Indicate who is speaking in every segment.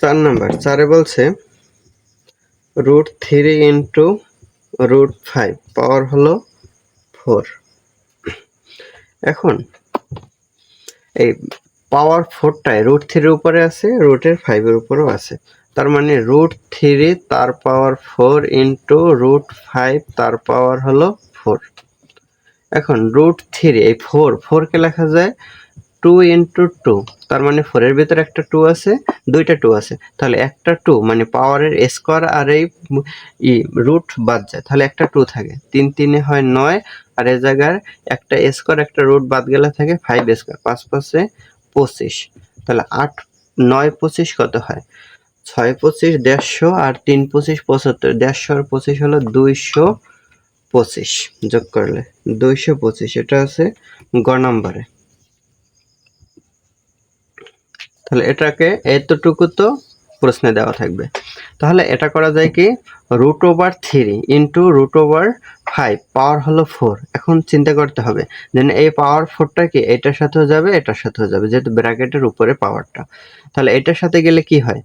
Speaker 1: 4 number 4 বলছে √3 into √5 পাওয়ার হলো 4। এখন এই পাওয়ার 4টায় √3 এর উপরে আছে, √5 এর উপরেও আছে। তার মানে √3 তার পাওয়ার 4 ইন্টু √5 তার পাওয়ার হলো 4। এখন √3 এই 4 কে লেখা যায় 2 ইন্টু 2, তার মানে 4 এর ভিতরে একটা 2 আছে, দুইটা 2 আছে, তাহলে একটা 2 মানে পাওয়ারের স্কোয়ার আর এই রুট বাদ যায়, তাহলে একটা 2 থাকে। 3 3 হয় 9, আর এই জায়গার একটা স্কোয়ার একটা রুট বাদ গেলে থাকে 5 স্কোয়ার, 5 5 এ 25, তাহলে 8 9 25 কত হয়? 6 25 150, আর 3 25 75, 150 আর 25 হলো 225, যোগ করলে 225, এটা আছে গ নাম্বারে। তাহলে এটাকে এতটুকু তো প্রশ্নে দেওয়া থাকবে। তাহলে এটা করা যায় কি, √3 ইন্টু √5 পাওয়ার হলো 4। এখন চিন্তা করতে হবে যে এই পাওয়ার 4টা কি এটার সাথেও যাবে, এটার সাথেও যাবে, যেহেতু ব্র্যাকেটের উপরে পাওয়ারটা। তাহলে এটার সাথে গেলে কি হয়,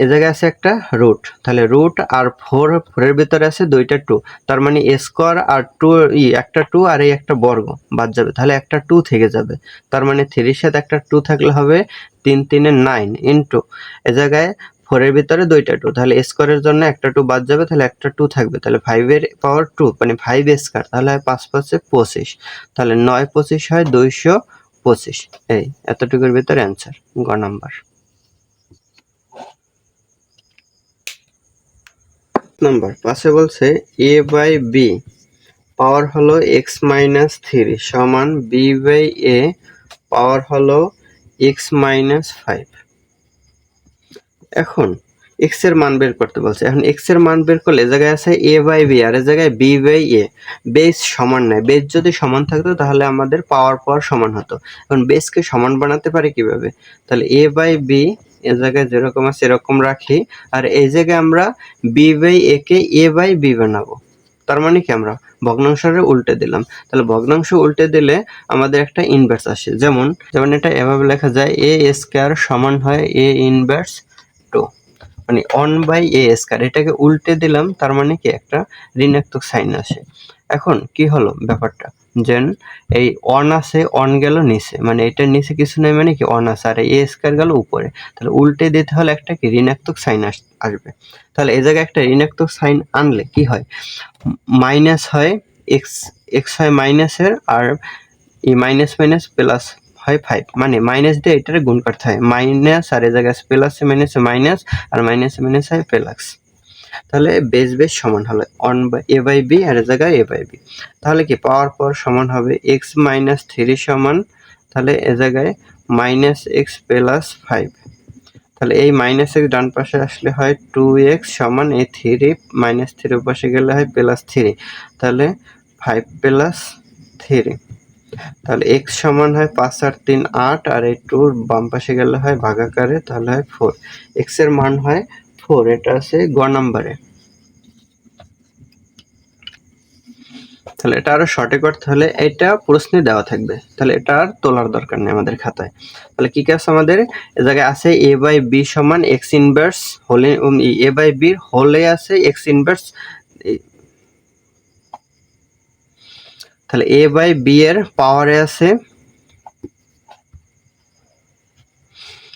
Speaker 1: এ জায়গায় আছে একটা রুট, তাহলে রুট আর 4 এর ভিতরে আছে দুইটা 2, তার মানে স্কোয়ার আর 2 একটা 2 আর এই একটা বর্গ বাদ যাবে, তাহলে একটা 2 থেকে যাবে। তার মানে 3 এর সাথে একটা 2 থাকলে হবে 3 3 এ 9 ইন্টু এ জায়গায় 4 এর ভিতরে দুইটা 2, তাহলে স্কোয়ারের জন্য একটা 2 বাদ যাবে, তাহলে একটা 2 থাকবে, তাহলে 5 এর পাওয়ার 2 মানে 5 স্কোয়ার, তাহলে 5 5 এ 25, তাহলে 9 25 হয় 225। এই এতটুকুর ভিতরে অ্যান্সার গ নাম্বার। নাম্বার 5 বলছে a/b পাওয়ার হলো x-3 সমান b/a পাওয়ার হলো x-5। এখন x এর মান বের করতে বলছে। এখন x এর মান বের করলে জায়গায় আছে a/b আর এই জায়গায় b/a, বেস সমান নাই। বেস যদি সমান থাকতো তাহলে আমাদের পাওয়ার সমান হতো। এখন বেসকে সমান বানাতে পারি কিভাবে? তাহলে a/b এ জায়গায় যেরকম আছে এরকম রাখি, আর এই জায়গায় আমরা b/a কে a/b বানাবো। তার মানে কি, আমরা ভগ্নাংশরে উল্টে দিলাম। তাহলে ভগ্নাংশ উল্টে দিলে আমাদের একটা ইনভার্স আসে, যেমন এটা এভাবে লেখা যায় a² সমান হয় a ইনভার্স 2, মানে 1/a²। এটাকে উল্টে দিলাম, তার মানে কি একটা ঋণাত্মক সাইন আসে। এখন কি হলো ব্যাপারটা, যেন এই 1 আছে, 1 গেল নিচে, মানে এটার নিচে কিছু নাই, মানে কি 1 আছে, আর a² গেল উপরে, তাহলে উল্টে দিতে হলে একটা কি ঋণাত্মক সাইন আসবে। তাহলে এই জায়গায় একটা ঋণাত্মক সাইন আনলে কি হয়, মাইনাস হয় x হয় মাইনাসের, আর এই মাইনাস মাইনাস প্লাস হয় 5, মানে মাইনাস দিয়ে এটারে গুণ করতে হয়, মাইনাস আর এই জায়গায় প্লাস মাইনাসে মাইনাস, আর মাইনাস মাইনাস হয় প্লাস। তাহলে বেস সমান হলো a/b আর এই জায়গায় a/b। তাহলে কি পাওয়ার সমান হবে x-3 সমান, তাহলে এ জায়গায় -x + 5। তাহলে এই -x ডান পাশে আসলে হয় 2x সমান এই 3 -3 পাশে গেলে হয় +3, তাহলে 5 + 3। তাহলে x সমান হয় 5 আর 3 8, আর এই 2 বাম পাশে গেলে হয় ভাগাকারে, তাহলে হয় 4। x এর মান হয় 4, এটা আছে গ নাম্বারে। তাহলে এটা আরো শর্টে করতে হলে এটা প্রশ্নে দেওয়া থাকবে, তাহলে এটা আর তোলার দরকার নেই আমাদের খাতায়। তাহলে কি আছে আমাদের এই জায়গায় আছে a/b সমান x ইনভার্স হোলে, a/b হোলে আছে x ইনভার্স, তাহলে a/b এর পাওয়ারে আছে,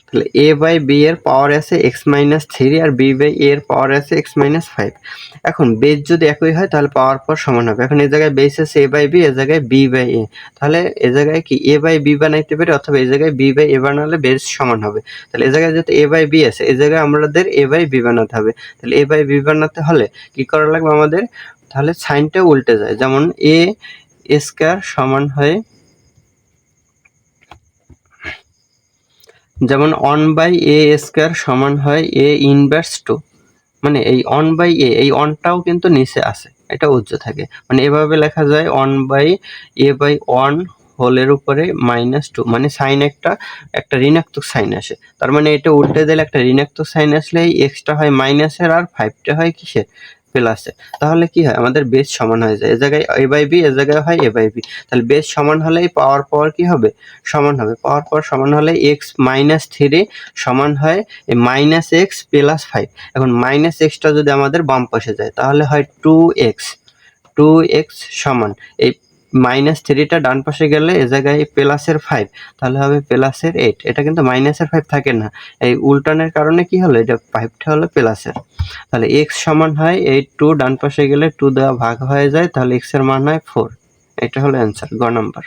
Speaker 1: তাহলে a/b এর পাওয়ারে আছে x-3 আর b/a এর পাওয়ারে আছে x-5। এখন বেস যদি একই হয় তাহলে পাওয়ার সমান হবে। এখন এই জায়গায় বেস আছে a/b, এই জায়গায় b/a, তাহলে এই জায়গায় কি a/b বানাইতে পারি, অথবা এই জায়গায় b/a বানালে বেস সমান হবে। তাহলে এই জায়গায় যেহেতু a/b আছে, এই জায়গায় আমাদের a/b বানাতে হবে। তাহলে a/b বানাতে হলে কি করা লাগবে আমাদের, তাহলে সাইনটা উল্টে যায়, যেমন a² সমান হয়, যেমন 1/a² সমান হয় a ইনভার্স 2, মানে এই 1/a, এই 1টাও কিন্তু নিচে আছে, এটা উজ্জ থাকে, মানে এভাবে লেখা যায় 1/a/1 হোলের উপরে -2, মানে সাইন একটা ঋণাত্মক সাইন আসে। তার মানে এটা উল্টে দিলে একটা ঋণাত্মক সাইন আসলে এই এক্সটা হয় মাইনাসের আর 5টা হয় কিসের, প্লাসে, তাহলে কি হয় আমাদের বেস সমান হয়ে যায়, এ জায়গায় a বাই বি, এ জায়গায় হয় a বাই বি, তাহলে বেস সমান হলেই পাওয়ার কি হবে, সমান হবে। পাওয়ার সমান হলে এক্স মাইনাস থ্রি সমান হয় মাইনাস এক্স প্লাস ফাইভ। এখন মাইনাস এক্সটা যদি আমাদের বাম পাশে যায় তাহলে হয় টু এক্স সমান এই মাইনাস থ্রিটা ডান পাশে গেলে এ জায়গায় প্লাসের ফাইভ, তাহলে হবে প্লাসের এইট। এটা কিন্তু মাইনাসের ফাইভ থাকে না, এই উল্টানের কারণে কি হলো, এটা ফাইভটা হলো প্লাসের। তাহলে এক্স সমান হয় এই টু ডান পাশে গেলে টু দেওয়া ভাগ হয়ে যায়, তাহলে এক্স এর মান হয় ফোর। এটা হলো অ্যান্সার গ নাম্বার।